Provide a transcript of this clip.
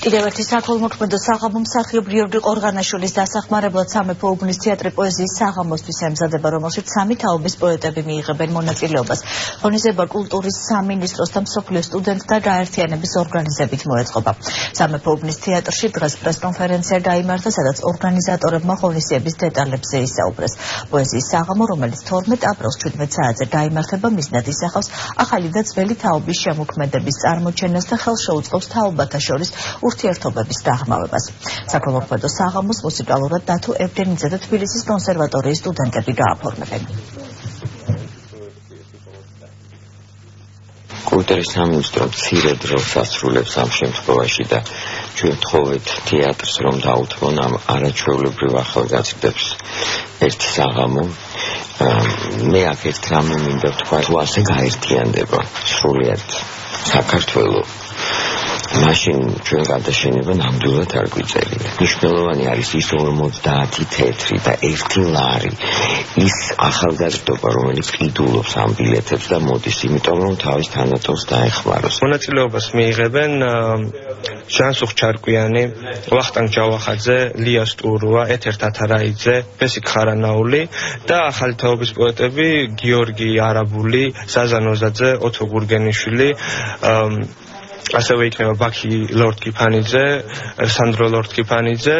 კიდევ ერთი საქველმოქმედო საღამო მსახიობ გიორგი ყორღანაშვილის დასახმარებლად სამეფო უბნის თეატრი პოეზიის საღამოსთვის ემზადება, რომელშიც სამი თაობის პოეტები მიიღებენ მონაწილეობას. ღონისძიება კულტურის სამინისტროს და მსოფლიო სტუდენტთა გაერთიანების ორგანიზებით მოეწყობა. სამეფო უბნის თეატრში დღეს პრესკონფერენცია გაიმართა, სადაც ორგანიზატორებმა ღონისძიების დეტალებზე ისაუბრეს. პოეზიის საღამო, რომელიც 12 აპრილს 17 საათზე გაიმართება, მიზნად ისახავს ახალი და ძველი თაობის შემოქმედების წარმოჩენას და ხელს შეუწყობს თაობათა შორის ურთიერთობების დაღმავებას. საქველმოქმედო საღამოს მუსიკალურად დათო ევგენიძე და თბილისის კონსერვატორიის სტუდენტები გააფორმებენ. კულტურის სამინისტრო მცირე დროს ასრულებს ამ შემთხვევაში და ჩვენ ვთხოვეთ თეატრს, რომ დაუთმონ ამ არაჩვეულებრივ ახალგაზრდებს ერთი საღამო. მე აქ ერთ რამე მინდა ვთქვა, თუ ასე გაერთიანდება სრულიად საქართველო, მაშინ ჩვენ გადაშენება ნამდვილად არ გვიწერია. მნიშვნელოვანი არის ის 50 თეთრი და 1 ლარი, ის ახალგაზრდობა, რომელიც ყიდულობს ამ ბილეთებს და მოდის, იმიტომ რომ თავის თანატოლს დაეხმაროს. მონაწილეობას მიიღებენ ჟანსუხ ჩარკვიანი, ვახტანგ ჯავახაძე, ლია სტურუა, ეთერ თათარაიძე, ბესიკ ხარანაული და ახალი თაობის პოეტები გიორგი არაბული, ზაზა ნოზაძე, ოთო გურგენიშვილი, ასევე იქნება ბაქი ლორდ-კიფანიძე, სანდრო ლორდ-კიფანიძე.